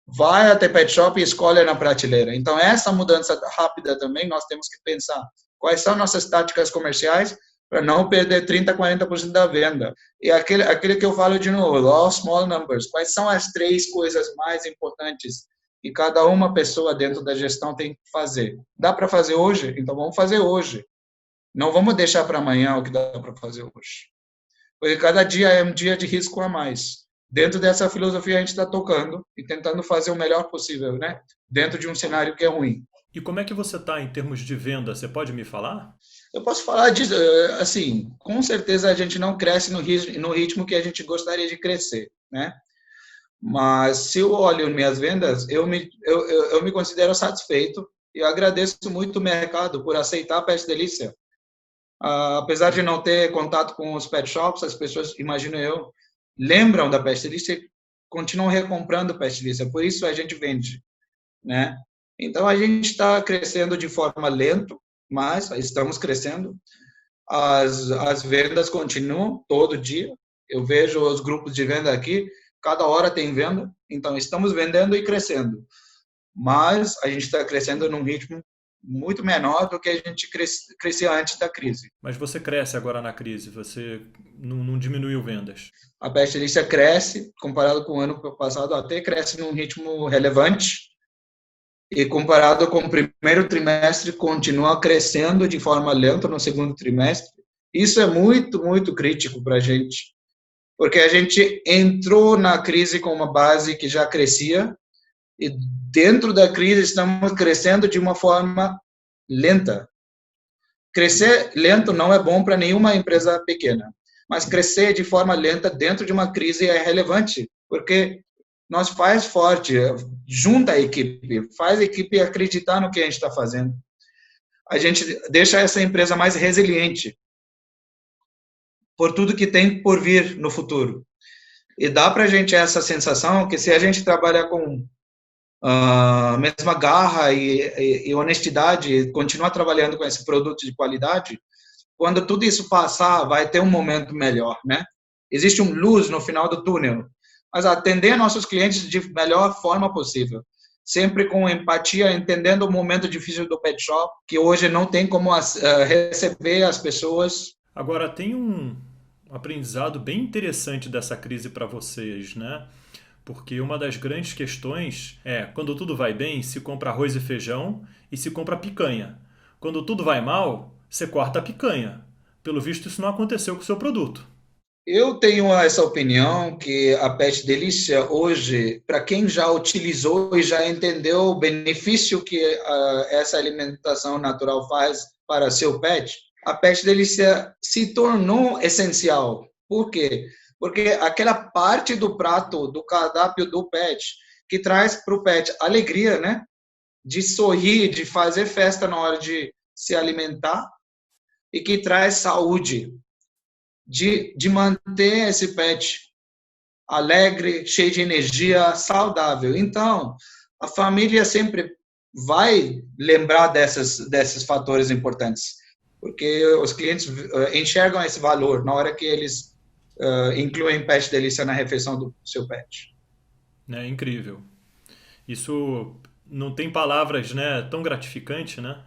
vai até pet shop e escolhe na prateleira. Então, essa mudança rápida também, nós temos que pensar quais são nossas táticas comerciais para não perder 30%, 40% da venda. E aquele que eu falo de novo, all small numbers. Quais são as 3 coisas mais importantes que cada uma pessoa dentro da gestão tem que fazer? Dá para fazer hoje? Então, vamos fazer hoje. Não vamos deixar para amanhã o que dá para fazer hoje. Porque cada dia é um dia de risco a mais. Dentro dessa filosofia, a gente está tocando e tentando fazer o melhor possível, né? Dentro de um cenário que é ruim. E como é que você está em termos de venda? Você pode me falar? Eu posso falar de, assim, com certeza a gente não cresce no ritmo que a gente gostaria de crescer, né? Mas se eu olho minhas vendas, eu me considero satisfeito e eu agradeço muito o mercado por aceitar a Pet Delícia. Apesar de não ter contato com os pet shops, as pessoas, imagino eu, lembram da Pet Delícia e continuam recomprando Pet Delícia. Por isso a gente vende, né? Então a gente está crescendo de forma lenta, mas estamos crescendo. As vendas continuam todo dia. Eu vejo os grupos de venda aqui, cada hora tem venda. Então estamos vendendo e crescendo. Mas a gente está crescendo num ritmo muito menor do que a gente crescia antes da crise. Mas você cresce agora na crise, você não diminuiu vendas. A Pet Delícia cresce, comparado com o ano passado, até cresce num ritmo relevante. E comparado com o primeiro trimestre, continua crescendo de forma lenta no segundo trimestre. Isso é muito, muito crítico para a gente, porque a gente entrou na crise com uma base que já crescia, e dentro da crise estamos crescendo de uma forma lenta. Crescer lento não é bom para nenhuma empresa pequena, mas crescer de forma lenta dentro de uma crise é relevante, porque nós faz forte, junta a equipe, faz a equipe acreditar no que a gente está fazendo. A gente deixa essa empresa mais resiliente por tudo que tem por vir no futuro. E dá para a gente essa sensação que se a gente trabalhar com a mesma garra e honestidade, e continuar trabalhando com esse produto de qualidade, quando tudo isso passar, vai ter um momento melhor, né? Existe um luz no final do túnel, mas atender nossos clientes de melhor forma possível, sempre com empatia, entendendo o momento difícil do pet shop, que hoje não tem como receber as pessoas. Agora, tem um aprendizado bem interessante dessa crise para vocês, né? Porque uma das grandes questões é, quando tudo vai bem, se compra arroz e feijão e se compra picanha. Quando tudo vai mal, você corta a picanha. Pelo visto, isso não aconteceu com o seu produto. Eu tenho essa opinião que a Pet Delícia hoje, para quem já utilizou e já entendeu o benefício que essa alimentação natural faz para seu pet, a Pet Delícia se tornou essencial. Por quê? Porque aquela parte do prato, do cardápio do pet, que traz para o pet alegria, né? De sorrir, de fazer festa na hora de se alimentar, e que traz saúde, de manter esse pet alegre, cheio de energia, saudável. Então, a família sempre vai lembrar desses fatores importantes, porque os clientes enxergam esse valor na hora que eles incluem Pet Delícia na refeição do seu pet. É incrível. Isso não tem palavras, né? Tão gratificante, né?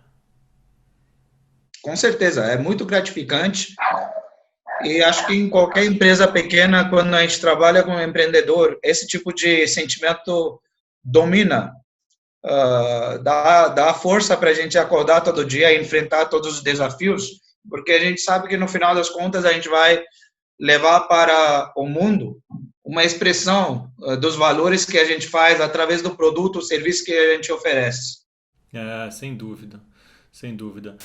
Com certeza, é muito gratificante. E acho que em qualquer empresa pequena, quando a gente trabalha com um empreendedor, esse tipo de sentimento domina, dá força para a gente acordar todo dia e enfrentar todos os desafios, porque a gente sabe que no final das contas a gente vai levar para o mundo uma expressão dos valores que a gente faz através do produto ou serviço que a gente oferece. É, sem dúvida. Sem dúvida.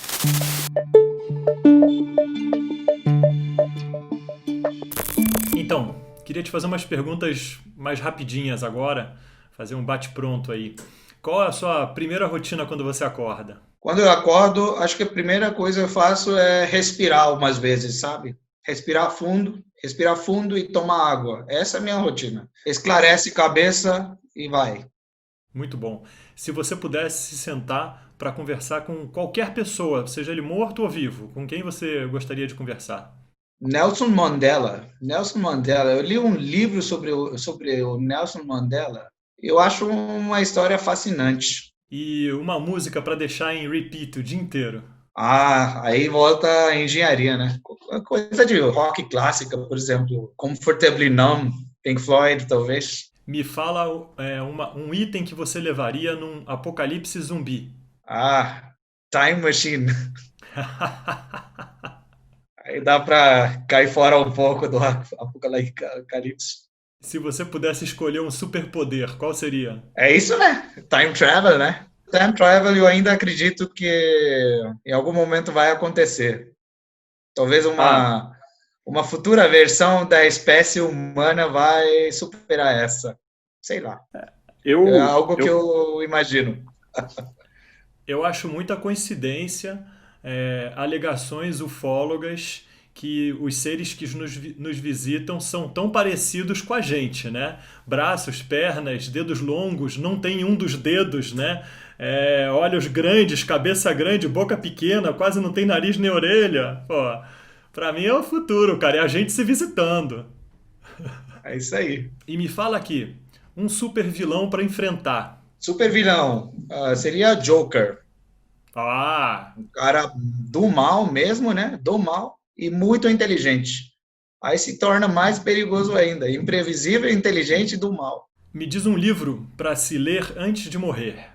Então, queria te fazer umas perguntas mais rapidinhas agora, fazer um bate-pronto aí. Qual é a sua primeira rotina quando você acorda? Quando eu acordo, acho que a primeira coisa que eu faço é respirar algumas vezes, sabe? Respirar fundo e tomar água. Essa é a minha rotina. Esclarece cabeça e vai. Muito bom. Se você pudesse se sentar para conversar com qualquer pessoa, seja ele morto ou vivo, com quem você gostaria de conversar? Nelson Mandela. Nelson Mandela. Eu li um livro sobre o Nelson Mandela. Eu acho uma história fascinante. E uma música para deixar em repeat o dia inteiro? Aí volta a engenharia, né? Coisa de rock clássica, por exemplo. Comfortably Numb, Pink Floyd, talvez. Me fala um item que você levaria num apocalipse zumbi. Time Machine. Aí dá para cair fora um pouco do apocalipse. Se você pudesse escolher um superpoder, qual seria? É isso, né? Time travel, né? Time travel eu ainda acredito que em algum momento vai acontecer. Talvez uma futura versão da espécie humana vai superar essa. Sei lá. É algo que eu imagino. Eu acho muita coincidência, alegações ufólogas que os seres que nos visitam são tão parecidos com a gente, né? Braços, pernas, dedos longos, não tem um dos dedos, né? Olhos grandes, cabeça grande, boca pequena, quase não tem nariz nem orelha. Pô, pra mim é o futuro, cara, é a gente se visitando. É isso aí. E me fala aqui, um super vilão pra enfrentar. Super vilão seria Joker. Ah, Um cara do mal mesmo, né? Do mal e muito inteligente. Aí se torna mais perigoso ainda. Imprevisível, inteligente e do mal. me diz um livro pra se ler antes de morrer.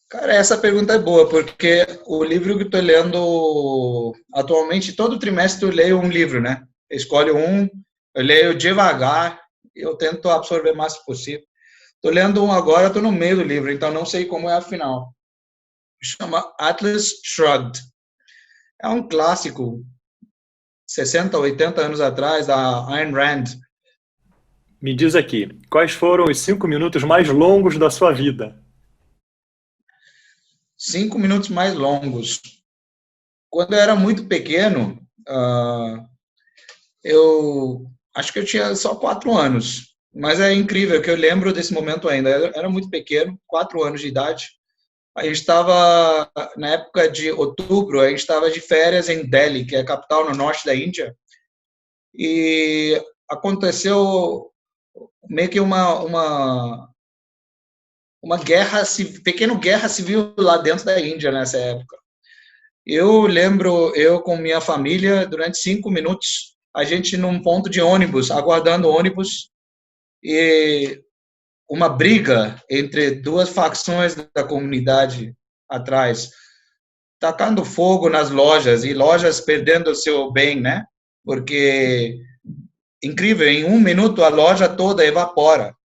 Cara, essa pergunta é boa, porque o livro que eu estou lendo atualmente, todo trimestre eu leio um livro, né? Eu escolho um, eu leio devagar, eu tento absorver o máximo possível. Estou lendo um agora, estou no meio do livro, então não sei como é a final. chama Atlas Shrugged. É um clássico, 60, 80 anos atrás, da Ayn Rand. Me diz aqui, quais foram os 5 minutos mais longos da sua vida? 5 minutos mais longos. Quando eu era muito pequeno, eu acho que eu tinha só 4 anos. Mas é incrível que eu lembro desse momento ainda. Eu era muito pequeno, 4 anos de idade. A gente estava, na época de outubro, a gente estava de férias em Delhi, que é a capital no norte da Índia. E aconteceu meio que uma guerra, pequena guerra civil lá dentro da Índia nessa época. Eu lembro, eu com minha família, durante 5 minutos, a gente num ponto de ônibus, aguardando ônibus, e uma briga entre duas facções da comunidade atrás, tacando fogo nas lojas e lojas perdendo o seu bem, né? Porque, incrível, em 1 minuto a loja toda evapora.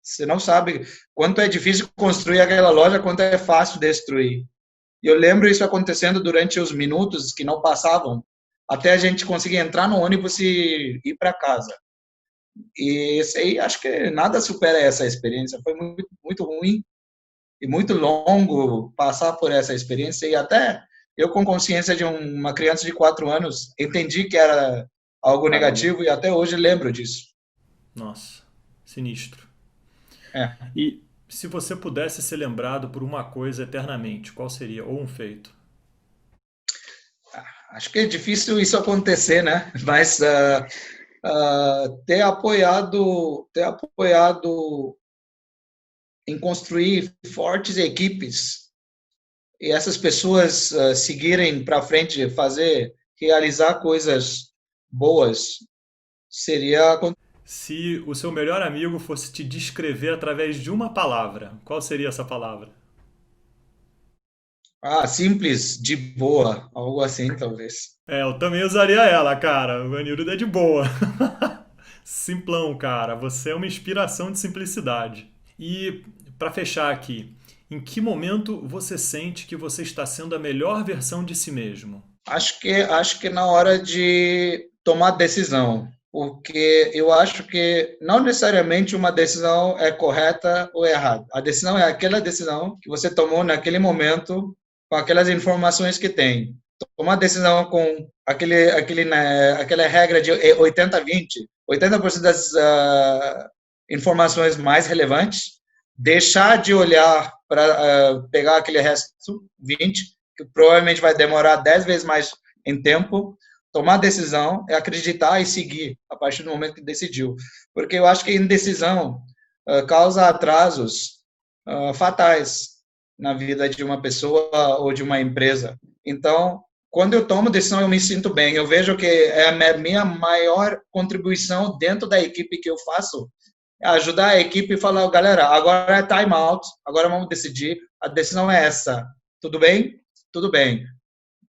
Você não sabe quanto é difícil construir aquela loja, quanto é fácil destruir. E eu lembro isso acontecendo durante os minutos que não passavam, até a gente conseguir entrar no ônibus e ir para casa. E isso aí, acho que nada supera essa experiência. Foi muito, muito ruim e muito longo passar por essa experiência. E até eu, com consciência de uma criança de 4 anos, entendi que era algo negativo e até hoje lembro disso. Nossa, sinistro. É, E se você pudesse ser lembrado por uma coisa eternamente, qual seria? Ou um feito? acho que é difícil isso acontecer, né? Mas ter apoiado em construir fortes equipes e essas pessoas seguirem para frente, realizar coisas boas, seria Se o seu melhor amigo fosse te descrever através de uma palavra, qual seria essa palavra? simples, de boa, algo assim, talvez. É, eu também usaria ela, cara. O Aniruda é de boa. Simplão, cara. Você é uma inspiração de simplicidade. E para fechar aqui, em que momento você sente que você está sendo a melhor versão de si mesmo? Acho que na hora de tomar decisão, porque eu acho que não necessariamente uma decisão é correta ou errada. A decisão é aquela decisão que você tomou naquele momento com aquelas informações que tem. Tomar decisão com aquela regra de 80-20, 80% das informações mais relevantes, deixar de olhar para pegar aquele resto 20, que provavelmente vai demorar 10 vezes mais em tempo. Tomar decisão é acreditar e seguir a partir do momento que decidiu. Porque eu acho que indecisão causa atrasos fatais na vida de uma pessoa ou de uma empresa. Então, quando eu tomo decisão, eu me sinto bem. Eu vejo que é a minha maior contribuição dentro da equipe que eu faço, é ajudar a equipe e falar, galera, agora é time out, agora vamos decidir, a decisão é essa. Tudo bem? Tudo bem.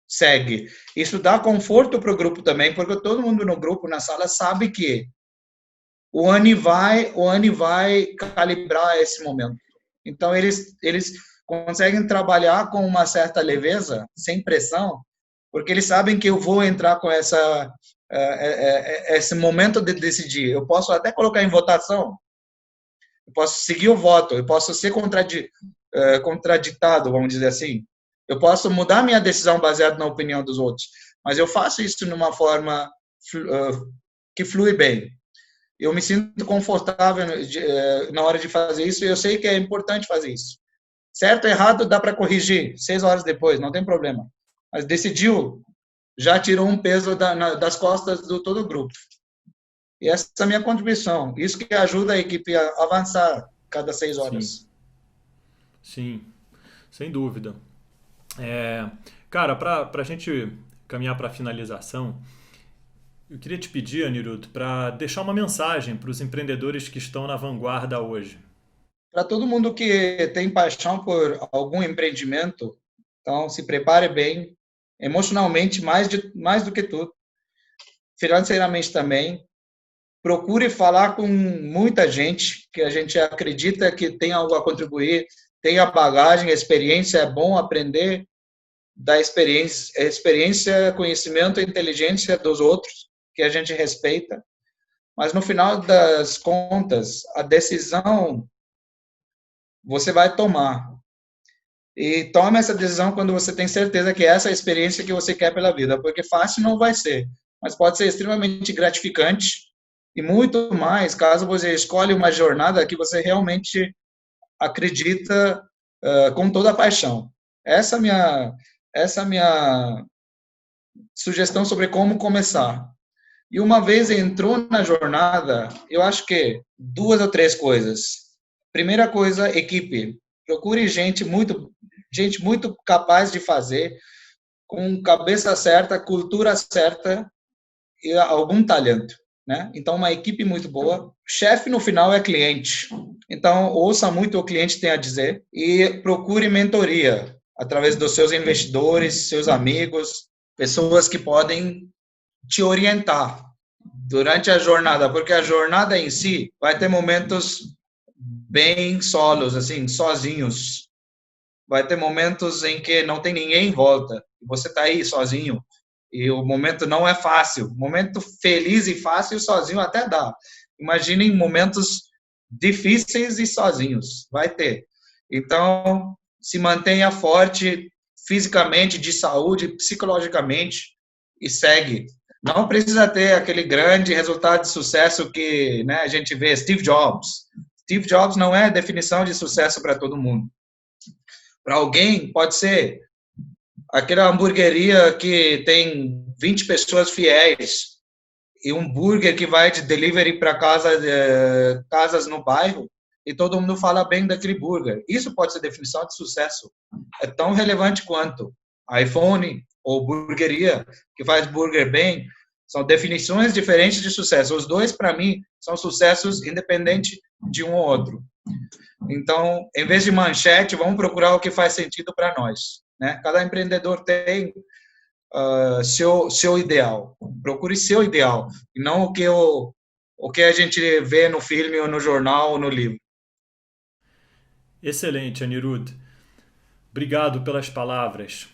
Segue. Isso dá conforto para o grupo também, porque todo mundo no grupo, na sala, sabe que o Ani vai calibrar esse momento. Então, eles conseguem trabalhar com uma certa leveza, sem pressão, porque eles sabem que eu vou entrar com esse momento de decidir. Eu posso até colocar em votação, eu posso seguir o voto, eu posso ser contraditado, vamos dizer assim. Eu posso mudar minha decisão baseada na opinião dos outros, mas eu faço isso de uma forma que flui bem. Eu me sinto confortável na hora de fazer isso e eu sei que é importante fazer isso. Certo ou errado, dá para corrigir 6 horas depois, não tem problema. Mas decidiu, já tirou um peso das costas do todo o grupo. E essa é a minha contribuição. Isso que ajuda a equipe a avançar cada 6 horas. Sim, sim, sem dúvida. É, cara, para a gente caminhar para a finalização, eu queria te pedir, Anirudh, para deixar uma mensagem para os empreendedores que estão na vanguarda hoje. Para todo mundo que tem paixão por algum empreendimento, então se prepare bem, emocionalmente, mais do que tudo, financeiramente também. Procure falar com muita gente que a gente acredita que tem algo a contribuir, tem a bagagem, a experiência, é bom aprender da experiência, conhecimento e inteligência dos outros, que a gente respeita. Mas no final das contas, a decisão você vai tomar. E tome essa decisão quando você tem certeza que essa é a experiência que você quer pela vida, porque fácil não vai ser, mas pode ser extremamente gratificante e muito mais caso você escolha uma jornada que você realmente acredita com toda a paixão. Essa é a minha sugestão sobre como começar. E uma vez entrou na jornada, eu acho que 2 ou 3 coisas. Primeira coisa, equipe. Procure gente muito capaz de fazer, com cabeça certa, cultura certa e algum talento, né? Então, uma equipe muito boa. Chefe, no final, é cliente. Então, ouça muito o cliente tem a dizer e procure mentoria através dos seus investidores, seus amigos, pessoas que podem te orientar durante a jornada, porque a jornada em si vai ter momentos bem solos, assim, sozinhos. Vai ter momentos em que não tem ninguém em volta, você está aí sozinho, e o momento não é fácil. Momento feliz e fácil sozinho até dá. Imaginem momentos difíceis e sozinhos, vai ter. Então, se mantenha forte fisicamente, de saúde, psicologicamente, e segue. Não precisa ter aquele grande resultado de sucesso que, né, a gente vê Steve Jobs. Steve Jobs não é definição de sucesso para todo mundo. Para alguém, pode ser aquela hamburgueria que tem 20 pessoas fiéis e um burger que vai de delivery para casas no bairro e todo mundo fala bem daquele burger. Isso pode ser definição de sucesso. É tão relevante quanto iPhone ou burgueria que faz burger bem. São definições diferentes de sucesso. Os dois, para mim, são sucessos independentes de um ou outro. Então, em vez de manchete, vamos procurar o que faz sentido para nós, né? Cada empreendedor tem seu ideal. Procure seu ideal, e não o que a gente vê no filme, ou no jornal, ou no livro. Excelente, Anirudh. Obrigado pelas palavras.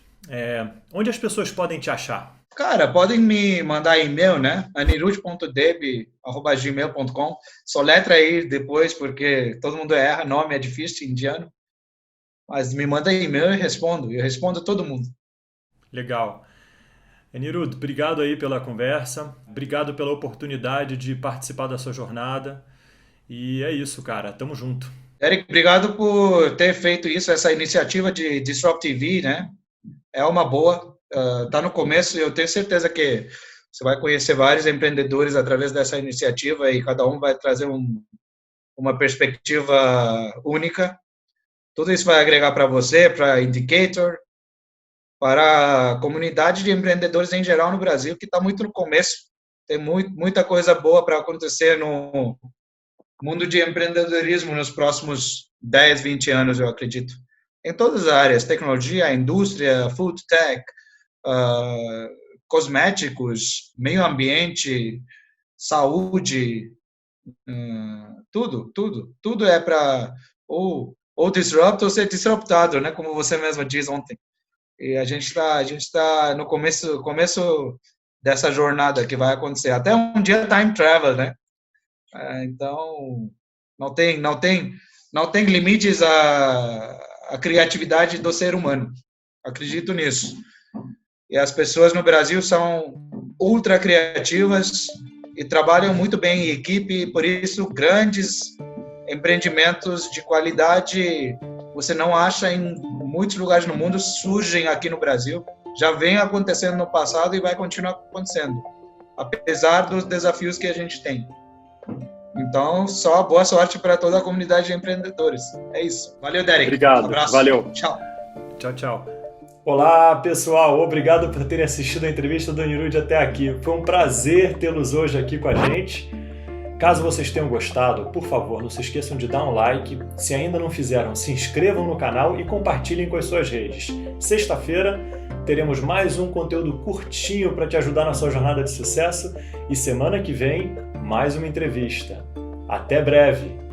Onde as pessoas podem te achar? Cara, podem me mandar e-mail, né? anirudh.deb@gmail.com. Soletra aí depois, porque todo mundo erra, nome é difícil, indiano. Mas me manda e-mail e respondo. Eu respondo a todo mundo. Legal. Anirudh, obrigado aí pela conversa. Obrigado pela oportunidade de participar da sua jornada. E é isso, cara. Tamo junto. Eric, obrigado por ter feito isso, essa iniciativa de Disrupt TV, né? É uma boa. Tá no começo e eu tenho certeza que você vai conhecer vários empreendedores através dessa iniciativa e cada um vai trazer uma perspectiva única. Tudo isso vai agregar para você, para Indicator, para a comunidade de empreendedores em geral no Brasil, que está muito no começo. Tem muita coisa boa para acontecer no mundo de empreendedorismo nos próximos 10, 20 anos, eu acredito. Em todas as áreas, tecnologia, indústria, food tech, cosméticos, meio ambiente, saúde, tudo é para ou disrupt ou ser disruptado, né? Como você mesma diz ontem. E a gente tá no começo dessa jornada que vai acontecer. Até um dia time travel, né? Então não tem limites à criatividade do ser humano. Acredito nisso. E as pessoas no Brasil são ultra criativas e trabalham muito bem em equipe, por isso grandes empreendimentos de qualidade você não acha em muitos lugares no mundo, surgem aqui no Brasil. Já vem acontecendo no passado e vai continuar acontecendo, apesar dos desafios que a gente tem. Então, só boa sorte para toda a comunidade de empreendedores. É isso. Valeu, Derek. Obrigado. Abraço. Valeu. Tchau. Tchau, tchau. Olá, pessoal. Obrigado por terem assistido a entrevista do Anirudh até aqui. Foi um prazer tê-los hoje aqui com a gente. Caso vocês tenham gostado, por favor, não se esqueçam de dar um like. Se ainda não fizeram, se inscrevam no canal e compartilhem com as suas redes. Sexta-feira teremos mais um conteúdo curtinho para te ajudar na sua jornada de sucesso e semana que vem mais uma entrevista. Até breve!